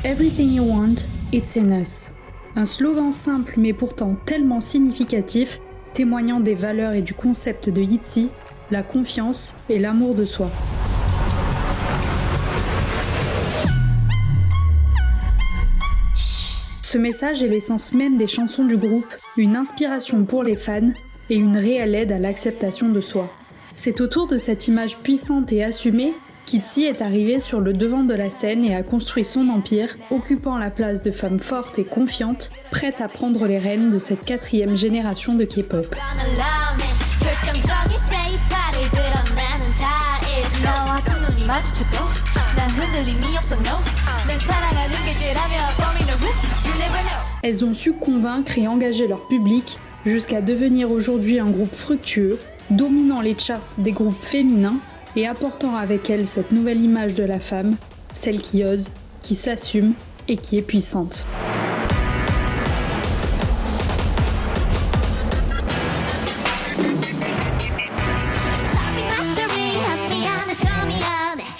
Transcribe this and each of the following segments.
Everything you want, it's in us. Un slogan simple mais pourtant tellement significatif, témoignant des valeurs et du concept de ITZY, la confiance et l'amour de soi. Ce message est l'essence même des chansons du groupe, une inspiration pour les fans et une réelle aide à l'acceptation de soi. C'est autour de cette image puissante et assumée qu'ITZY est arrivée sur le devant de la scène et a construit son empire, occupant la place de femme forte et confiante, prête à prendre les rênes de cette 4e génération de K-pop. Elles ont su convaincre et engager leur public jusqu'à devenir aujourd'hui un groupe fructueux, dominant les charts des groupes féminins et apportant avec elles cette nouvelle image de la femme, celle qui ose, qui s'assume et qui est puissante.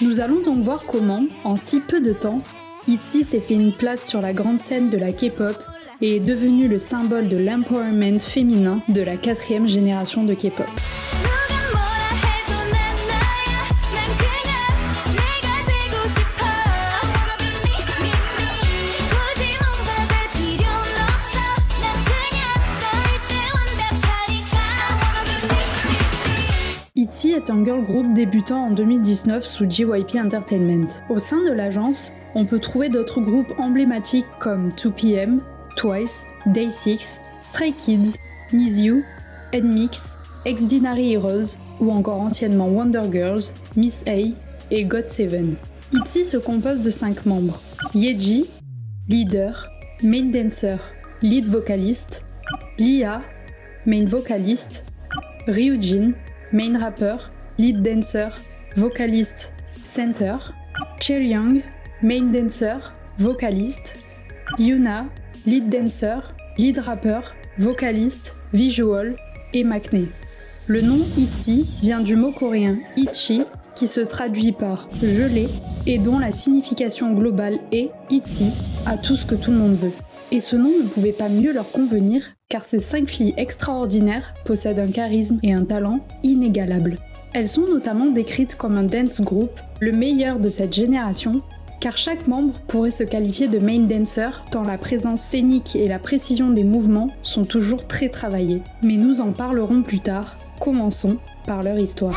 Nous allons donc voir comment, en si peu de temps, ITZY s'est fait une place sur la grande scène de la K-pop et est devenu le symbole de l'empowerment féminin de la 4e génération de K-pop. ITZY est un girl group débutant en 2019 sous JYP Entertainment. Au sein de l'agence, on peut trouver d'autres groupes emblématiques comme 2PM, Twice, Day6, Stray Kids, NiziU, NMIXX, Exdinary Heroes ou encore anciennement Wonder Girls, Miss A et GOT7. ITZY se compose de 5 membres: Yeji, leader, main dancer, lead vocaliste, Lia, main vocaliste, Ryujin, main rapper, lead dancer, vocaliste, center, Chaeryeong, main dancer, vocaliste, Yuna, lead dancer, lead rapper, vocaliste, visual et maknae. Le nom ITZY vient du mot coréen Itchy qui se traduit par gelé et dont la signification globale est ITZY, à tout ce que tout le monde veut. Et ce nom ne pouvait pas mieux leur convenir car ces 5 filles extraordinaires possèdent un charisme et un talent inégalables. Elles sont notamment décrites comme un dance group, le meilleur de cette génération, car chaque membre pourrait se qualifier de main dancer tant la présence scénique et la précision des mouvements sont toujours très travaillées. Mais nous en parlerons plus tard, commençons par leur histoire.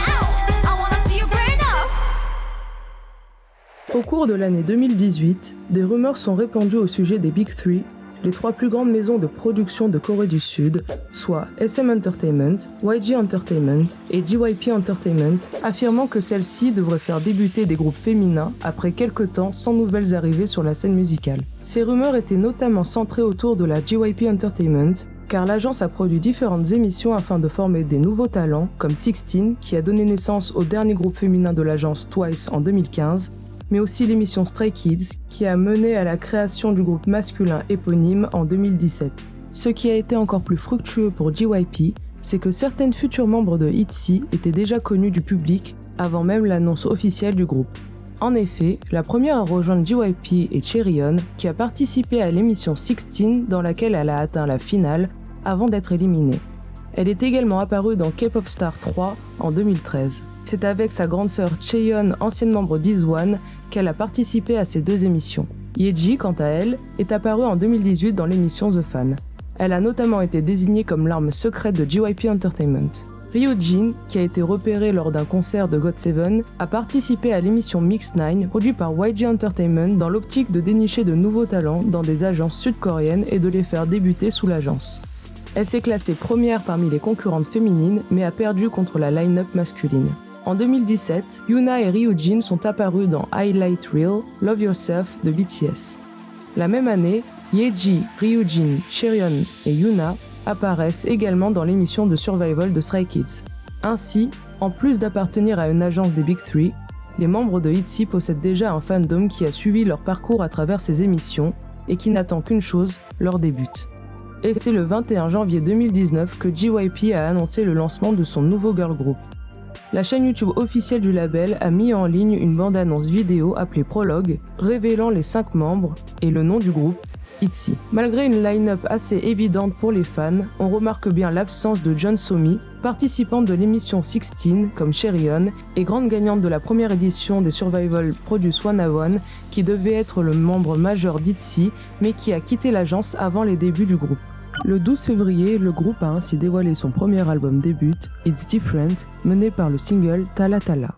Au cours de l'année 2018, des rumeurs sont répandues au sujet des Big Three, les 3 plus grandes maisons de production de Corée du Sud, soit SM Entertainment, YG Entertainment et JYP Entertainment, affirmant que celles-ci devraient faire débuter des groupes féminins après quelques temps sans nouvelles arrivées sur la scène musicale. Ces rumeurs étaient notamment centrées autour de la JYP Entertainment, car l'agence a produit différentes émissions afin de former des nouveaux talents, comme 16, qui a donné naissance au dernier groupe féminin de l'agence Twice en 2015, mais aussi l'émission Stray Kids, qui a mené à la création du groupe masculin éponyme en 2017. Ce qui a été encore plus fructueux pour JYP, c'est que certaines futures membres de ITZY étaient déjà connues du public avant même l'annonce officielle du groupe. En effet, la première à rejoindre JYP est Chaeryeon, qui a participé à l'émission 16 dans laquelle elle a atteint la finale avant d'être éliminée. Elle est également apparue dans K-Pop Star 3 en 2013. C'est avec sa grande sœur Chaeyeon, ancienne membre d'IZ*ONE, qu'elle a participé à ces 2 émissions. Yeji, quant à elle, est apparue en 2018 dans l'émission The Fan. Elle a notamment été désignée comme l'arme secrète de JYP Entertainment. Ryujin, qui a été repérée lors d'un concert de GOT7, a participé à l'émission Mix 9, produite par YG Entertainment dans l'optique de dénicher de nouveaux talents dans des agences sud-coréennes et de les faire débuter sous l'agence. Elle s'est classée première parmi les concurrentes féminines, mais a perdu contre la line-up masculine. En 2017, Yuna et Ryujin sont apparus dans Highlight Reel, Love Yourself de BTS. La même année, Yeji, Ryujin, Chaeryeon et Yuna apparaissent également dans l'émission de Survival de Stray Kids. Ainsi, en plus d'appartenir à une agence des Big Three, les membres de ITZY possèdent déjà un fandom qui a suivi leur parcours à travers ces émissions et qui n'attend qu'une chose, leur début. Et c'est le 21 janvier 2019 que JYP a annoncé le lancement de son nouveau girl group. La chaîne YouTube officielle du label a mis en ligne une bande-annonce vidéo appelée Prologue, révélant les 5 membres et le nom du groupe, ITZY. Malgré une line-up assez évidente pour les fans, on remarque bien l'absence de Jeon So-mi, participante de l'émission 16 comme Chaeryeon et grande gagnante de la première édition des Survival Produce 101, qui devait être le membre majeur d'ITZY, mais qui a quitté l'agence avant les débuts du groupe. Le 12 février, le groupe a ainsi dévoilé son premier album début, It's Different, mené par le single Tala Tala.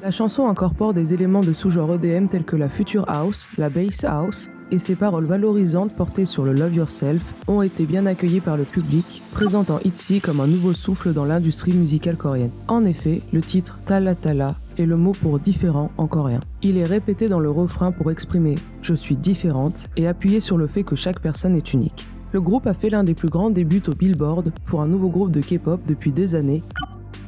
La chanson incorpore des éléments de sous-genre EDM tels que la future house, la bass house, et ses paroles valorisantes portées sur le Love Yourself ont été bien accueillies par le public, présentant ITZY comme un nouveau souffle dans l'industrie musicale coréenne. En effet, le titre Tala Tala est le mot pour différent en coréen. Il est répété dans le refrain pour exprimer « je suis différente » et appuyer sur le fait que chaque personne est unique. Le groupe a fait l'un des plus grands débuts au Billboard pour un nouveau groupe de K-pop depuis des années,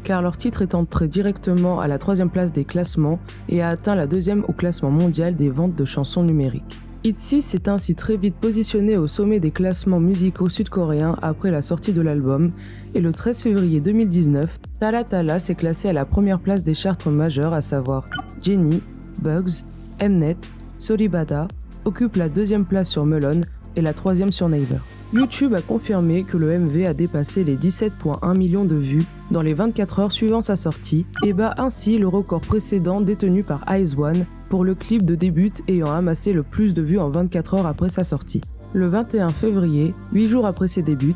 car leur titre est entré directement à la 3e place des classements et a atteint la 2e au classement mondial des ventes de chansons numériques. ITZY s'est ainsi très vite positionné au sommet des classements musicaux sud-coréens après la sortie de l'album, et le 13 février 2019, Tala Tala s'est classé à la 1re place des charts majeurs, à savoir Jennie, Bugs, Mnet, Soribada, occupe la 2e place sur Melon et la 3e sur Naver. YouTube a confirmé que le MV a dépassé les 17,1 millions de vues dans les 24 heures suivant sa sortie et bat ainsi le record précédent détenu par IZ*ONE pour le clip de début ayant amassé le plus de vues en 24 heures après sa sortie. Le 21 février, 8 jours après ses débuts,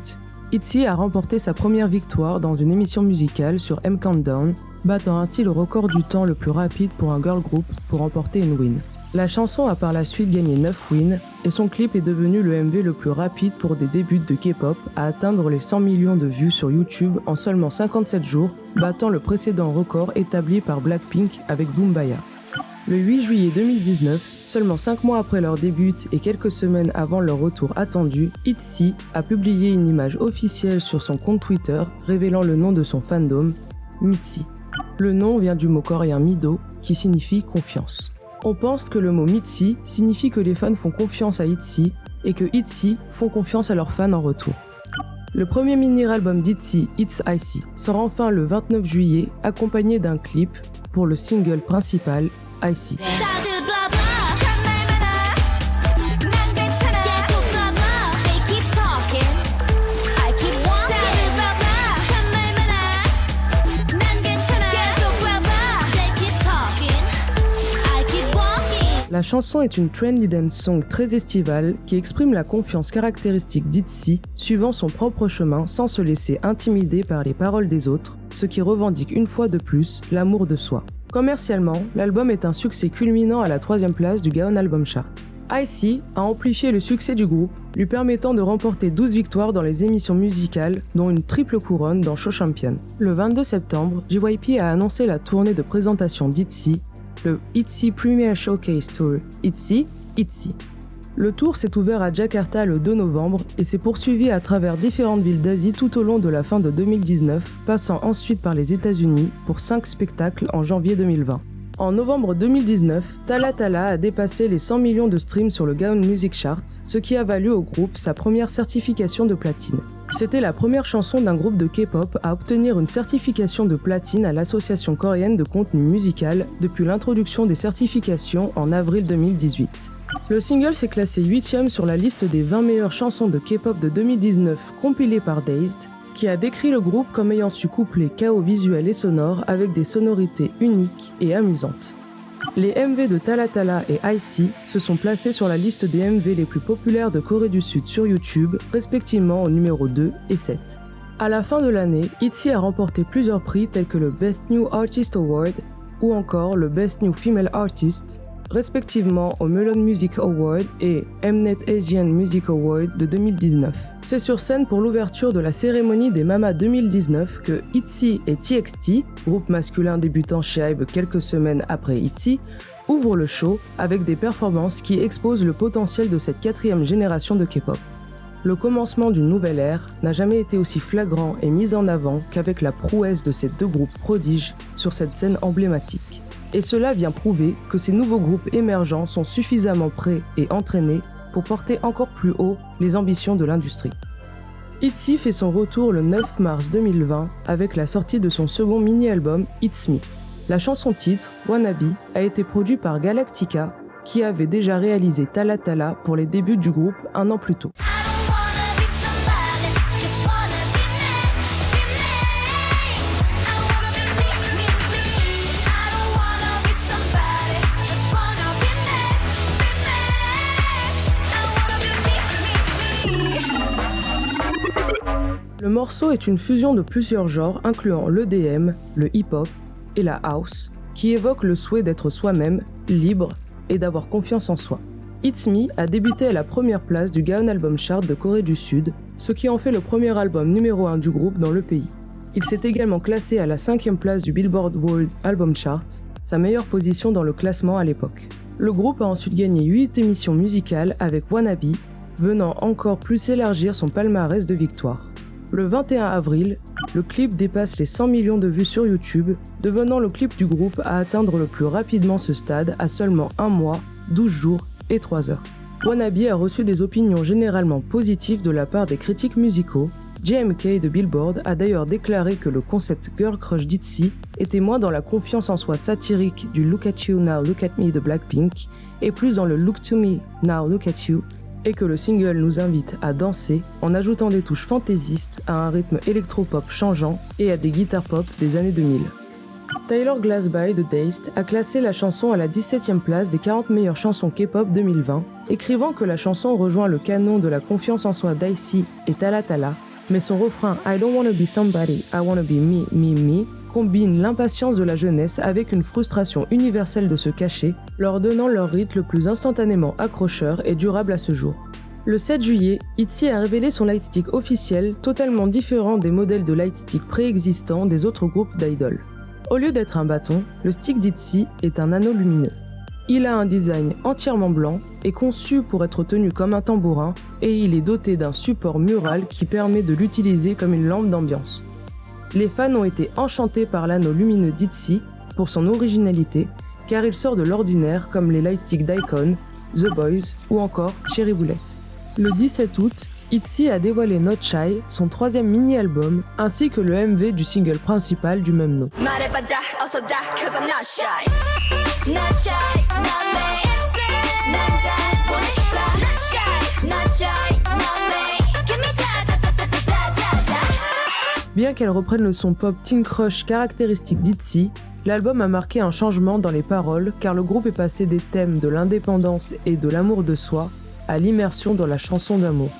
ITZY a remporté sa première victoire dans une émission musicale sur M Countdown, battant ainsi le record du temps le plus rapide pour un girl group pour remporter une win. La chanson a par la suite gagné 9 wins et son clip est devenu le MV le plus rapide pour des débuts de K-pop à atteindre les 100 millions de vues sur YouTube en seulement 57 jours, battant le précédent record établi par Blackpink avec Boombaya. Le 8 juillet 2019, seulement 5 mois après leur début et quelques semaines avant leur retour attendu, ITZY a publié une image officielle sur son compte Twitter révélant le nom de son fandom, MITZY. Le nom vient du mot coréen Mido qui signifie confiance. On pense que le mot MITZY signifie que les fans font confiance à ITZY et que ITZY font confiance à leurs fans en retour. Le premier mini-album d'ITZY, It's Icy, sort enfin le 29 juillet, accompagné d'un clip pour le single principal, Icy. La chanson est une trendy dance song très estivale qui exprime la confiance caractéristique d'ITZY, suivant son propre chemin sans se laisser intimider par les paroles des autres, ce qui revendique une fois de plus l'amour de soi. Commercialement, l'album est un succès culminant à la 3e place du Gaon Album Chart. Icy a amplifié le succès du groupe, lui permettant de remporter 12 victoires dans les émissions musicales, dont une triple couronne dans Show Champion. Le 22 septembre, JYP a annoncé la tournée de présentation d'ITZY, le ITZY Premier Showcase Tour, ITZY. Le tour s'est ouvert à Jakarta le 2 novembre et s'est poursuivi à travers différentes villes d'Asie tout au long de la fin de 2019, passant ensuite par les États-Unis pour 5 spectacles en janvier 2020. En novembre 2019, Tala Tala a dépassé les 100 millions de streams sur le Gaon Music Chart, ce qui a valu au groupe sa première certification de platine. C'était la première chanson d'un groupe de K-pop à obtenir une certification de platine à l'Association coréenne de contenu musical depuis l'introduction des certifications en avril 2018. Le single s'est classé 8e sur la liste des 20 meilleures chansons de K-pop de 2019 compilée par Dazed, qui a décrit le groupe comme ayant su coupler chaos visuel et sonore avec des sonorités uniques et amusantes. Les MV de Tala Tala et Icy se sont placés sur la liste des MV les plus populaires de Corée du Sud sur YouTube, respectivement au numéro 2 et 7. À la fin de l'année, ITZY a remporté plusieurs prix tels que le Best New Artist Award ou encore le Best New Female Artist, respectivement au Melon Music Award et Mnet Asian Music Award de 2019. C'est sur scène pour l'ouverture de la cérémonie des Mama 2019 que ITZY et TXT, groupe masculin débutant chez HYBE quelques semaines après ITZY, ouvrent le show avec des performances qui exposent le potentiel de cette 4e génération de K-pop. Le commencement d'une nouvelle ère n'a jamais été aussi flagrant et mis en avant qu'avec la prouesse de ces deux groupes prodiges sur cette scène emblématique. Et cela vient prouver que ces nouveaux groupes émergents sont suffisamment prêts et entraînés pour porter encore plus haut les ambitions de l'industrie. ITZY fait son retour le 9 mars 2020 avec la sortie de son second mini-album It's Me. La chanson-titre, Wannabe, a été produite par Galactica, qui avait déjà réalisé Tala Tala pour les débuts du groupe un an plus tôt. Le morceau est une fusion de plusieurs genres incluant l'EDM, le hip-hop et la house, qui évoque le souhait d'être soi-même, libre et d'avoir confiance en soi. It's Me a débuté à la première place du Gaon Album Chart de Corée du Sud, ce qui en fait le premier album numéro 1 du groupe dans le pays. Il s'est également classé à la 5e place du Billboard World Album Chart, sa meilleure position dans le classement à l'époque. Le groupe a ensuite gagné 8 émissions musicales avec Wannabe, venant encore plus élargir son palmarès de victoires. Le 21 avril, le clip dépasse les 100 millions de vues sur YouTube, devenant le clip du groupe à atteindre le plus rapidement ce stade à seulement 1 mois, 12 jours et 3 heures. Wannabe a reçu des opinions généralement positives de la part des critiques musicaux. JMK de Billboard a d'ailleurs déclaré que le concept Girl Crush d'ITZY était moins dans la confiance en soi satirique du Look at You Now Look at Me de Blackpink et plus dans le Look to Me Now Look at You, et que le single nous invite à danser en ajoutant des touches fantaisistes à un rythme électropop changeant et à des guitares pop des années 2000. Tyler Glasby de Dazed a classé la chanson à la 17e place des 40 meilleures chansons K-pop 2020, écrivant que la chanson rejoint le canon de la confiance en soi d'IC et Tala Tala, mais son refrain I don't wanna be somebody, I wanna be me, me, me combine l'impatience de la jeunesse avec une frustration universelle de se cacher, leur donnant leur rythme le plus instantanément accrocheur et durable à ce jour. Le 7 juillet, ITZY a révélé son lightstick officiel, totalement différent des modèles de lightstick préexistants des autres groupes d'idoles. Au lieu d'être un bâton, le stick d'ITZY est un anneau lumineux. Il a un design entièrement blanc, est conçu pour être tenu comme un tambourin et il est doté d'un support mural qui permet de l'utiliser comme une lampe d'ambiance. Les fans ont été enchantés par l'anneau lumineux d'ITZY pour son originalité, car il sort de l'ordinaire comme les lightsticks d'Icon, The Boys ou encore Cherry Bullet. Le 17 août, ITZY a dévoilé Not Shy, son 3e mini-album, ainsi que le MV du single principal du même nom. Bien qu'elle reprenne le son pop teen crush caractéristique d'ITZY, l'album a marqué un changement dans les paroles car le groupe est passé des thèmes de l'indépendance et de l'amour de soi à l'immersion dans la chanson d'amour.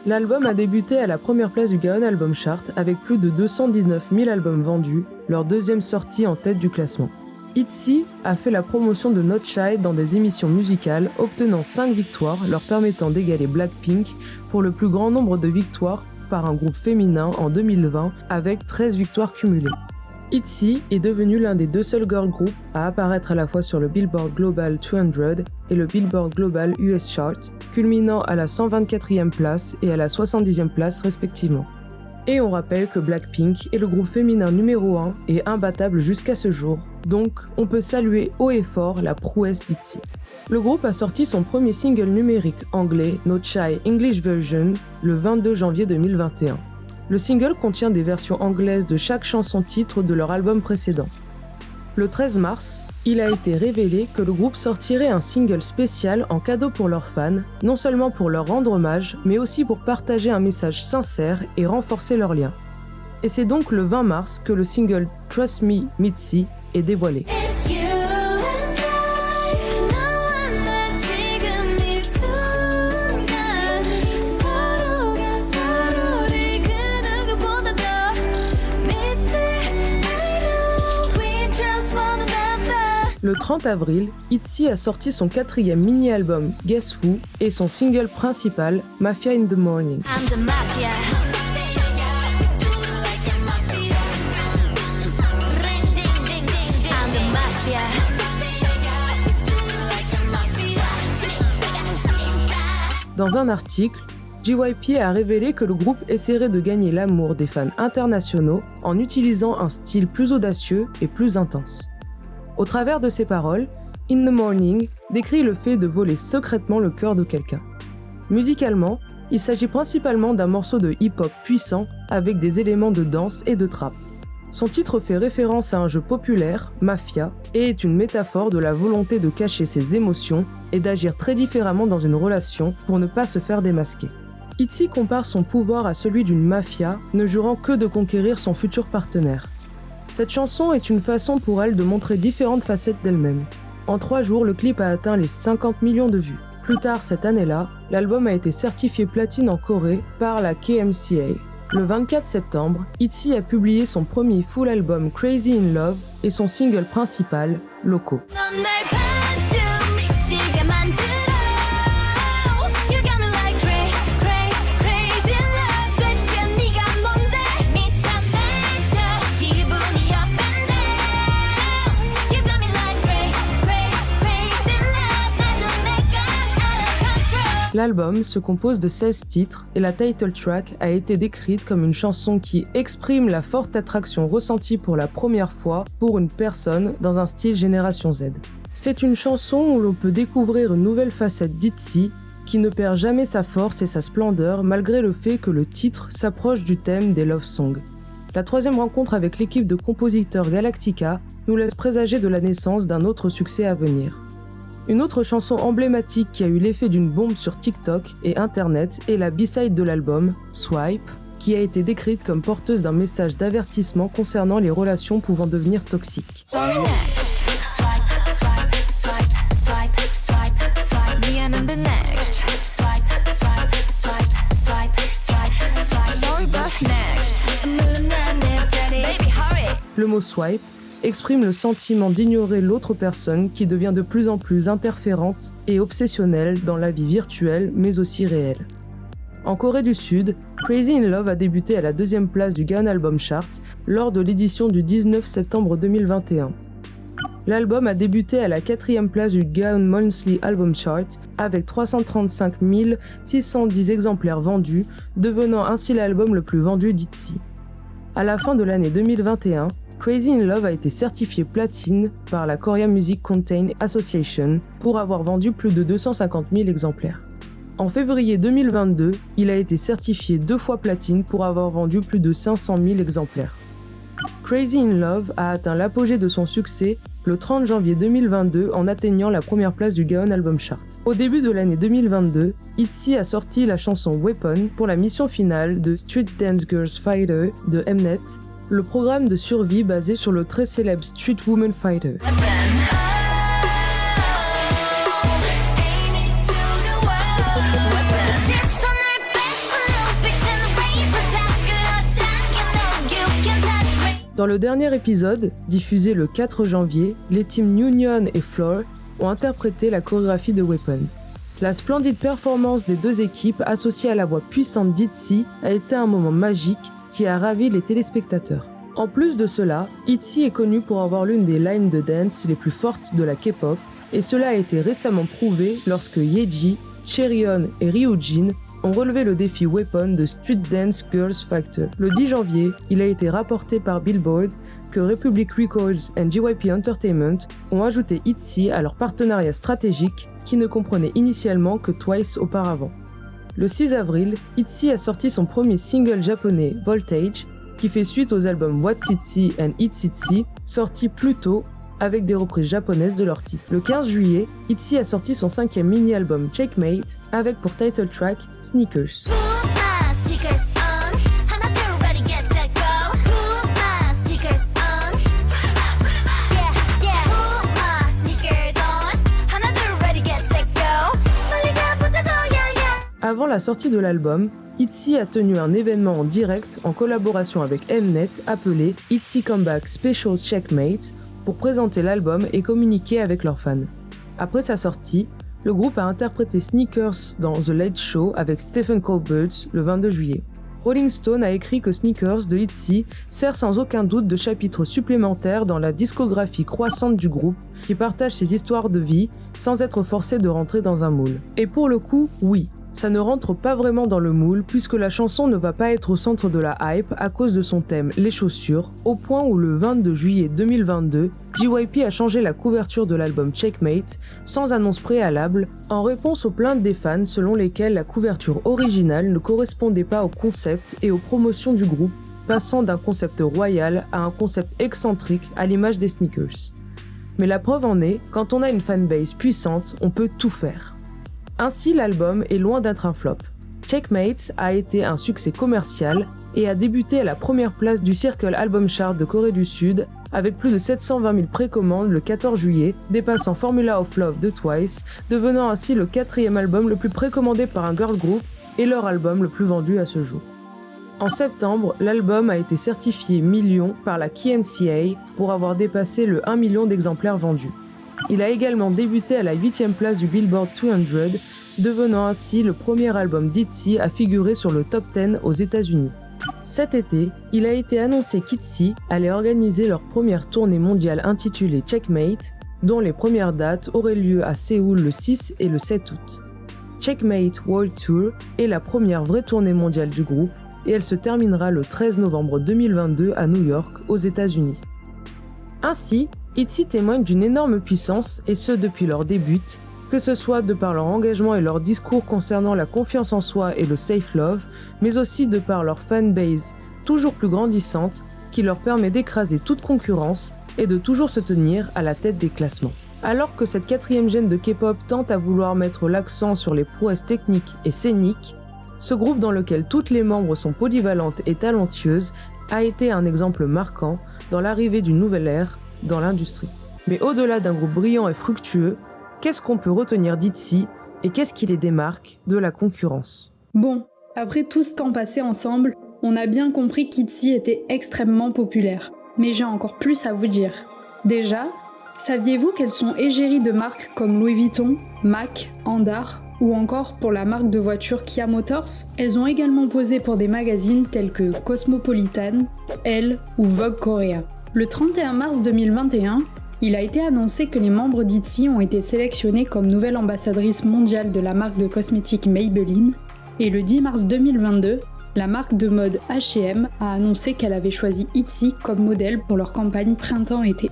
L'album a débuté à la première place du Gaon Album Chart avec plus de 219 000 albums vendus, leur 2e sortie en tête du classement. ITZY a fait la promotion de Not Shy dans des émissions musicales, obtenant 5 victoires, leur permettant d'égaler Blackpink pour le plus grand nombre de victoires par un groupe féminin en 2020 avec 13 victoires cumulées. ITZY est devenu l'un des 2 seuls girl groups à apparaître à la fois sur le Billboard Global 200 et le Billboard Global US Chart, culminant à la 124e place et à la 70e place respectivement. Et on rappelle que Blackpink est le groupe féminin numéro 1 et imbattable jusqu'à ce jour, donc on peut saluer haut et fort la prouesse d'ITZY. Le groupe a sorti son premier single numérique anglais, Not Shy English Version, le 22 janvier 2021. Le single contient des versions anglaises de chaque chanson-titre de leur album précédent. Le 13 mars, il a été révélé que le groupe sortirait un single spécial en cadeau pour leurs fans, non seulement pour leur rendre hommage, mais aussi pour partager un message sincère et renforcer leur lien. Et c'est donc le 20 mars que le single Trust Me, Mitzi est dévoilé. Le 30 avril, ITZY a sorti son 4e mini-album Guess Who et son single principal Mafia in the Morning. Dans un article, JYP a révélé que le groupe essaierait de gagner l'amour des fans internationaux en utilisant un style plus audacieux et plus intense. Au travers de ses paroles, In the Morning décrit le fait de voler secrètement le cœur de quelqu'un. Musicalement, il s'agit principalement d'un morceau de hip-hop puissant avec des éléments de danse et de trap. Son titre fait référence à un jeu populaire, Mafia, et est une métaphore de la volonté de cacher ses émotions et d'agir très différemment dans une relation pour ne pas se faire démasquer. ITZY compare son pouvoir à celui d'une mafia, ne jurant que de conquérir son futur partenaire. Cette chanson est une façon pour elle de montrer différentes facettes d'elle-même. En 3 jours, le clip a atteint les 50 millions de vues. Plus tard cette année-là, l'album a été certifié platine en Corée par la KMCA. Le 24 septembre, ITZY a publié son premier full album Crazy in Love et son single principal, Loco. L'album se compose de 16 titres et la title track a été décrite comme une chanson qui exprime la forte attraction ressentie pour la première fois pour une personne dans un style Génération Z. C'est une chanson où l'on peut découvrir une nouvelle facette d'ITZY qui ne perd jamais sa force et sa splendeur malgré le fait que le titre s'approche du thème des love songs. La 3e rencontre avec l'équipe de compositeurs Galactica nous laisse présager de la naissance d'un autre succès à venir. Une autre chanson emblématique qui a eu l'effet d'une bombe sur TikTok et Internet est la B-side de l'album, Swipe, qui a été décrite comme porteuse d'un message d'avertissement concernant les relations pouvant devenir toxiques. Le mot swipe exprime le sentiment d'ignorer l'autre personne qui devient de plus en plus interférente et obsessionnelle dans la vie virtuelle mais aussi réelle. En Corée du Sud, Crazy in Love a débuté à la 2e place du Gaon Album Chart lors de l'édition du 19 septembre 2021. L'album a débuté à la 4e place du Gaon Monthly Album Chart avec 335 610 exemplaires vendus, devenant ainsi l'album le plus vendu d'ITZY. À la fin de l'année 2021, Crazy in Love a été certifié platine par la Korea Music Content Association pour avoir vendu plus de 250 000 exemplaires. En février 2022, il a été certifié 2 fois platine pour avoir vendu plus de 500 000 exemplaires. Crazy in Love a atteint l'apogée de son succès le 30 janvier 2022 en atteignant la 1re place du Gaon Album Chart. Au début de l'année 2022, ITZY a sorti la chanson Weapon pour la mission finale de Street Dance Girls Fighter de Mnet, le programme de survie basé sur le très célèbre Street Woman Fighter. Dans le dernier épisode, diffusé le 4 janvier, les teams Union et Floor ont interprété la chorégraphie de Weapon. La splendide performance des 2 équipes associée à la voix puissante d'ITZY a été un moment magique qui a ravi les téléspectateurs. En plus de cela, ITZY est connu pour avoir l'une des lines de dance les plus fortes de la K-pop, et cela a été récemment prouvé lorsque Yeji, Chaeryeon et Ryujin ont relevé le défi Weapon de Street Dance Girls Fighter. Le 10 janvier, il a été rapporté par Billboard que Republic Records et JYP Entertainment ont ajouté ITZY à leur partenariat stratégique qui ne comprenait initialement que Twice auparavant. Le 6 avril, ITZY a sorti son premier single japonais, Voltage, qui fait suite aux albums What's ITZY and It's ITZY, sortis plus tôt avec des reprises japonaises de leurs titres. Le 15 juillet, ITZY a sorti son 5e mini-album Checkmate avec pour title track Sneakers. Avant la sortie de l'album, ITZY a tenu un événement en direct en collaboration avec Mnet appelé ITZY Comeback Special Checkmate pour présenter l'album et communiquer avec leurs fans. Après sa sortie, le groupe a interprété Sneakers dans The Late Show avec Stephen Colbert le 22 juillet. Rolling Stone a écrit que Sneakers de ITZY sert sans aucun doute de chapitre supplémentaire dans la discographie croissante du groupe qui partage ses histoires de vie sans être forcé de rentrer dans un moule. Et pour le coup, oui, Ça ne rentre pas vraiment dans le moule puisque la chanson ne va pas être au centre de la hype à cause de son thème, les chaussures, au point où le 22 juillet 2022, JYP a changé la couverture de l'album Checkmate sans annonce préalable, en réponse aux plaintes des fans selon lesquelles la couverture originale ne correspondait pas au concept et aux promotions du groupe, passant d'un concept royal à un concept excentrique à l'image des sneakers. Mais la preuve en est, quand on a une fanbase puissante, on peut tout faire. Ainsi, l'album est loin d'être un flop. Checkmate a été un succès commercial et a débuté à la première place du Circle Album Chart de Corée du Sud avec plus de 720 000 précommandes le 14 juillet, dépassant Formula of Love de Twice, devenant ainsi le 4e album le plus précommandé par un girl group et leur album le plus vendu à ce jour. En septembre, l'album a été certifié million par la KMCA pour avoir dépassé le 1 million d'exemplaires vendus. Il a également débuté à la 8e place du Billboard 200, devenant ainsi le premier album d'ITZY à figurer sur le top 10 aux États-Unis. Cet été, il a été annoncé qu'ITZY allait organiser leur première tournée mondiale intitulée Checkmate, dont les premières dates auraient lieu à Séoul le 6 et le 7 août. Checkmate World Tour est la première vraie tournée mondiale du groupe et elle se terminera le 13 novembre 2022 à New York, aux États-Unis. Ainsi, ITZY témoigne d'une énorme puissance et ce depuis leur début, que ce soit de par leur engagement et leur discours concernant la confiance en soi et le safe love, mais aussi de par leur fanbase toujours plus grandissante qui leur permet d'écraser toute concurrence et de toujours se tenir à la tête des classements. Alors que cette 4e gène de K-pop tente à vouloir mettre l'accent sur les prouesses techniques et scéniques, ce groupe dans lequel toutes les membres sont polyvalentes et talentueuses a été un exemple marquant dans l'arrivée d'une nouvelle ère dans l'industrie. Mais au-delà d'un groupe brillant et fructueux, qu'est-ce qu'on peut retenir d'ITZY et qu'est-ce qui les démarque de la concurrence ? Bon, après tout ce temps passé ensemble, on a bien compris qu'ITZY était extrêmement populaire. Mais j'ai encore plus à vous dire. Déjà, saviez-vous qu'elles sont égéries de marques comme Louis Vuitton, MAC, Andar ou encore pour la marque de voitures Kia Motors? Elles ont également posé pour des magazines tels que Cosmopolitan, Elle ou Vogue Korea. Le 31 mars 2021, il a été annoncé que les membres d'ITZY ont été sélectionnés comme nouvelle ambassadrice mondiale de la marque de cosmétiques Maybelline, et le 10 mars 2022, la marque de mode H&M a annoncé qu'elle avait choisi ITZY comme modèle pour leur campagne printemps-été.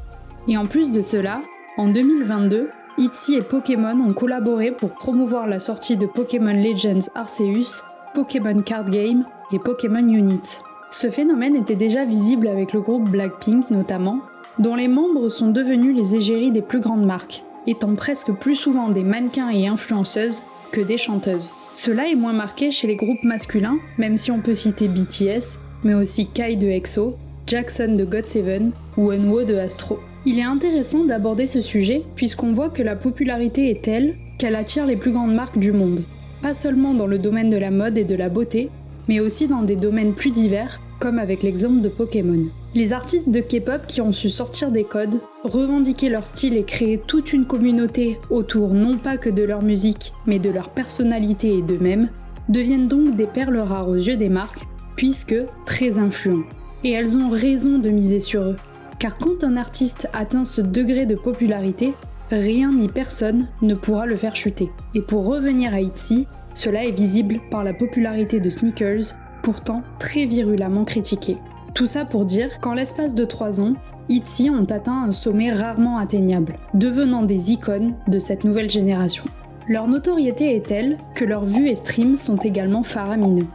Et en plus de cela, en 2022, ITZY et Pokémon ont collaboré pour promouvoir la sortie de Pokémon Legends Arceus, Pokémon Card Game et Pokémon Unit. Ce phénomène était déjà visible avec le groupe Blackpink notamment, dont les membres sont devenus les égéries des plus grandes marques, étant presque plus souvent des mannequins et influenceuses que des chanteuses. Cela est moins marqué chez les groupes masculins, même si on peut citer BTS, mais aussi Kai de EXO, Jackson de GOT7 ou Eunwoo de Astro. Il est intéressant d'aborder ce sujet puisqu'on voit que la popularité est telle qu'elle attire les plus grandes marques du monde. Pas seulement dans le domaine de la mode et de la beauté, mais aussi dans des domaines plus divers, comme avec l'exemple de Pokémon. Les artistes de K-pop qui ont su sortir des codes, revendiquer leur style et créer toute une communauté autour non pas que de leur musique, mais de leur personnalité et d'eux-mêmes, deviennent donc des perles rares aux yeux des marques, puisque très influents. Et elles ont raison de miser sur eux. Car quand un artiste atteint ce degré de popularité, rien ni personne ne pourra le faire chuter. Et pour revenir à ITZY, cela est visible par la popularité de Sneakers, pourtant très virulemment critiquée. Tout ça pour dire qu'en l'espace de 3 ans, ITZY ont atteint un sommet rarement atteignable, devenant des icônes de cette nouvelle génération. Leur notoriété est telle que leurs vues et streams sont également faramineux.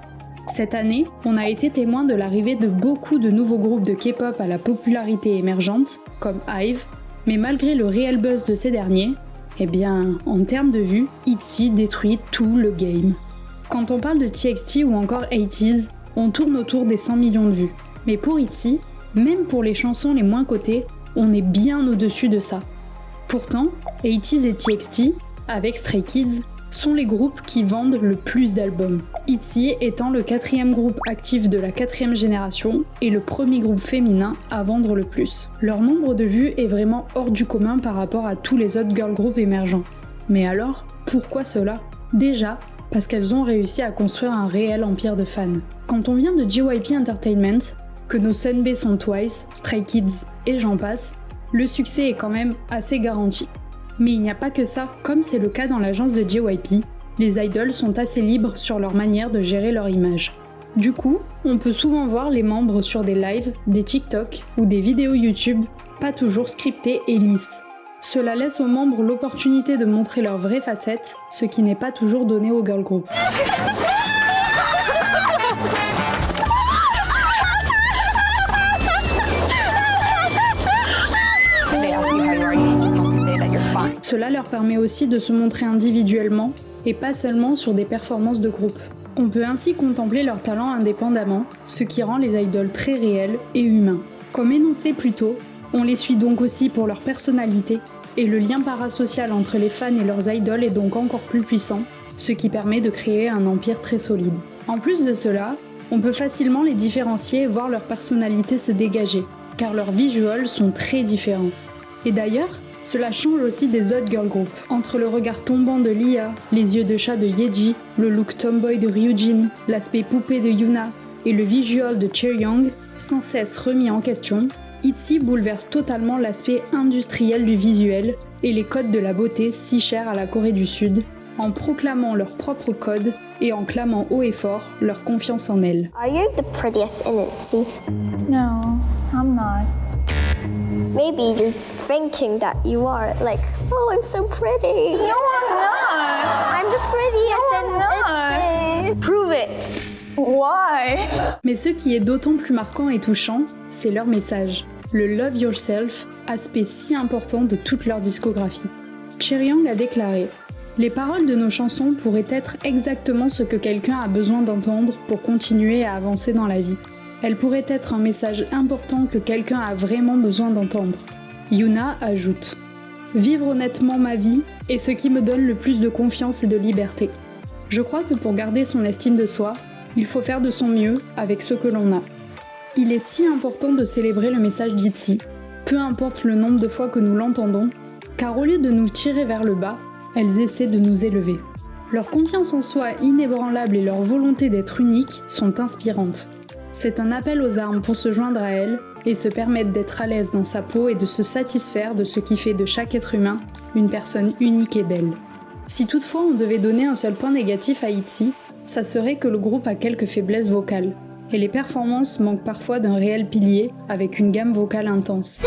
Cette année, on a été témoin de l'arrivée de beaucoup de nouveaux groupes de K-pop à la popularité émergente, comme IVE, mais malgré le réel buzz de ces derniers, eh bien, en termes de vues, ITZY détruit tout le game. Quand on parle de TXT ou encore 80s, on tourne autour des 100 millions de vues. Mais pour ITZY, même pour les chansons les moins cotées, on est bien au-dessus de ça. Pourtant, 80s et TXT, avec Stray Kids, sont les groupes qui vendent le plus d'albums. ITZY étant le 4e groupe actif de la 4e génération et le premier groupe féminin à vendre le plus. Leur nombre de vues est vraiment hors du commun par rapport à tous les autres girl groups émergents. Mais alors, pourquoi cela ? Déjà, parce qu'elles ont réussi à construire un réel empire de fans. Quand on vient de JYP Entertainment, que nos Sunbae sont Twice, Stray Kids et j'en passe, le succès est quand même assez garanti. Mais il n'y a pas que ça, comme c'est le cas dans l'agence de JYP, Les idoles sont assez libres sur leur manière de gérer leur image. Du coup, on peut souvent voir les membres sur des lives, des TikTok ou des vidéos YouTube, pas toujours scriptées et lisses. Cela laisse aux membres l'opportunité de montrer leurs vraies facettes, ce qui n'est pas toujours donné aux girl groups. Cela leur permet aussi de se montrer individuellement et pas seulement sur des performances de groupe. On peut ainsi contempler leur talent indépendamment, ce qui rend les idoles très réels et humains. Comme énoncé plus tôt, on les suit donc aussi pour leur personnalité, et le lien parasocial entre les fans et leurs idoles est donc encore plus puissant, ce qui permet de créer un empire très solide. En plus de cela, on peut facilement les différencier et voir leur personnalité se dégager, car leurs visuals sont très différents. Et d'ailleurs, cela change aussi des autres girl groups. Entre le regard tombant de Lia, les yeux de chat de Yeji, le look tomboy de Ryujin, l'aspect poupée de Yuna et le visual de Chaeryeong, sans cesse remis en question, ITZY bouleverse totalement l'aspect industriel du visuel et les codes de la beauté si chers à la Corée du Sud, en proclamant leurs propres codes et en clamant haut et fort leur confiance en elles. Are you the prettiest in ITZY? No, I'm not. Maybe you're thinking that you are, like, oh, I'm so pretty. No, I'm not. I'm the prettiest No, I'm in ITZY. Prove it. Why? Mais ce qui est d'autant plus marquant et touchant, c'est leur message, le Love Yourself, aspect si important de toute leur discographie. Chaeryeong a déclaré « Les paroles de nos chansons pourraient être exactement ce que quelqu'un a besoin d'entendre pour continuer à avancer dans la vie. Elles pourraient être un message important que quelqu'un a vraiment besoin d'entendre. » Yuna ajoute « Vivre honnêtement ma vie est ce qui me donne le plus de confiance et de liberté. Je crois que pour garder son estime de soi, il faut faire de son mieux avec ce que l'on a. Il est si important de célébrer le message d'ITZY, peu importe le nombre de fois que nous l'entendons, car au lieu de nous tirer vers le bas, elles essaient de nous élever. Leur confiance en soi inébranlable et leur volonté d'être unique sont inspirantes. C'est un appel aux armes pour se joindre à elles et se permettre d'être à l'aise dans sa peau et de se satisfaire de ce qui fait de chaque être humain une personne unique et belle. Si toutefois on devait donner un seul point négatif à ITZY, ça serait que le groupe a quelques faiblesses vocales, et les performances manquent parfois d'un réel pilier avec une gamme vocale intense.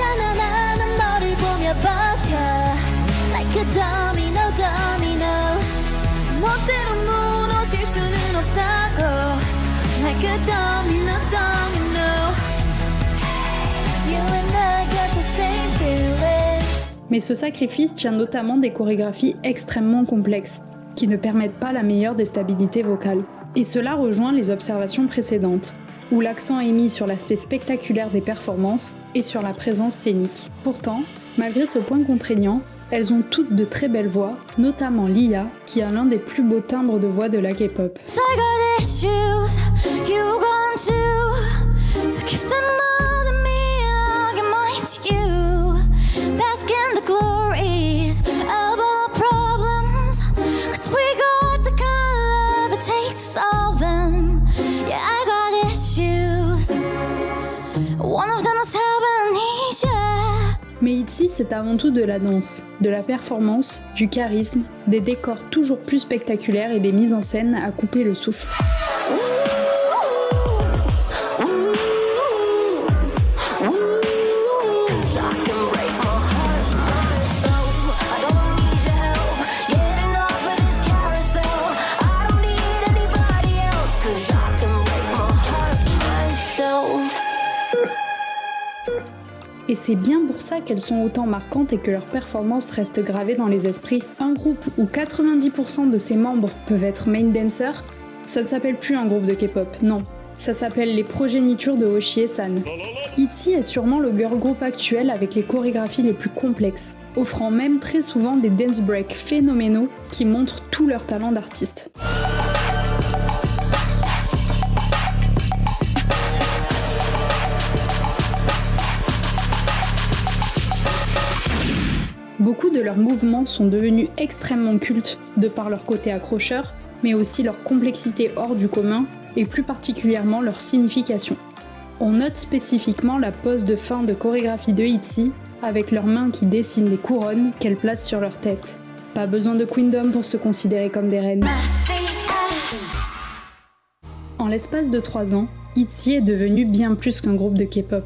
Mais ce sacrifice tient notamment des chorégraphies extrêmement complexes, qui ne permettent pas la meilleure des stabilités vocales. Et cela rejoint les observations précédentes, où l'accent est mis sur l'aspect spectaculaire des performances et sur la présence scénique. Pourtant, malgré ce point contraignant, elles ont toutes de très belles voix, notamment Lia, qui a l'un des plus beaux timbres de voix de la K-pop. Mais ITZY, c'est avant tout de la danse, de la performance, du charisme, des décors toujours plus spectaculaires et des mises en scène à couper le souffle. Et c'est bien pour ça qu'elles sont autant marquantes et que leurs performances restent gravées dans les esprits. Un groupe où 90% de ses membres peuvent être main dancers, ça ne s'appelle plus un groupe de K-pop, non. Ça s'appelle les progénitures de Hoshie-san. ITZY est sûrement le girl group actuel avec les chorégraphies les plus complexes, offrant même très souvent des dance breaks phénoménaux qui montrent tout leur talent d'artiste. Beaucoup de leurs mouvements sont devenus extrêmement cultes de par leur côté accrocheur, mais aussi leur complexité hors du commun et plus particulièrement leur signification. On note spécifiquement la pose de fin de chorégraphie de ITZY avec leurs mains qui dessinent des couronnes qu'elles placent sur leur tête. Pas besoin de queendom pour se considérer comme des reines. En l'espace de 3 ans, ITZY est devenu bien plus qu'un groupe de K-pop.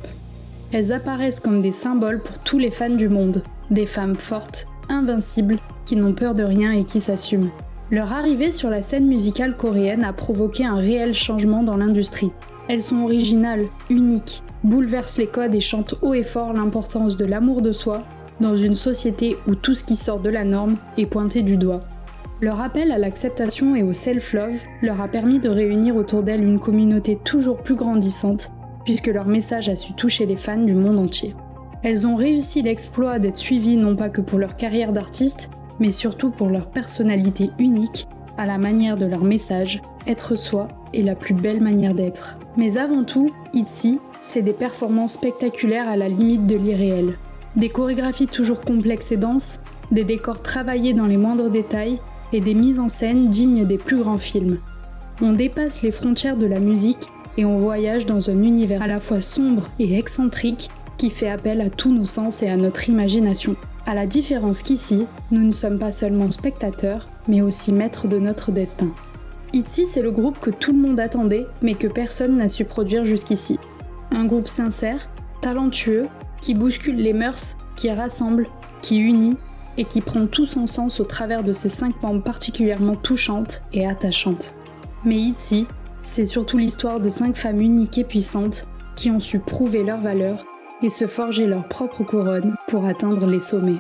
Elles apparaissent comme des symboles pour tous les fans du monde, des femmes fortes, invincibles, qui n'ont peur de rien et qui s'assument. Leur arrivée sur la scène musicale coréenne a provoqué un réel changement dans l'industrie. Elles sont originales, uniques, bouleversent les codes et chantent haut et fort l'importance de l'amour de soi dans une société où tout ce qui sort de la norme est pointé du doigt. Leur appel à l'acceptation et au self-love leur a permis de réunir autour d'elles une communauté toujours plus grandissante, puisque leur message a su toucher les fans du monde entier. Elles ont réussi l'exploit d'être suivies non pas que pour leur carrière d'artiste, mais surtout pour leur personnalité unique, à la manière de leur message, être soi est la plus belle manière d'être. Mais avant tout, ITZY, c'est des performances spectaculaires à la limite de l'irréel. Des chorégraphies toujours complexes et denses, des décors travaillés dans les moindres détails, et des mises en scène dignes des plus grands films. On dépasse les frontières de la musique et on voyage dans un univers à la fois sombre et excentrique qui fait appel à tous nos sens et à notre imagination. À la différence qu'ici, nous ne sommes pas seulement spectateurs, mais aussi maîtres de notre destin. ITZY, c'est le groupe que tout le monde attendait, mais que personne n'a su produire jusqu'ici. Un groupe sincère, talentueux, qui bouscule les mœurs, qui rassemble, qui unit, et qui prend tout son sens au travers de ses 5 membres particulièrement touchantes et attachantes. Mais ITZY, c'est surtout l'histoire de 5 femmes uniques et puissantes qui ont su prouver leur valeur et se forger leur propre couronne pour atteindre les sommets.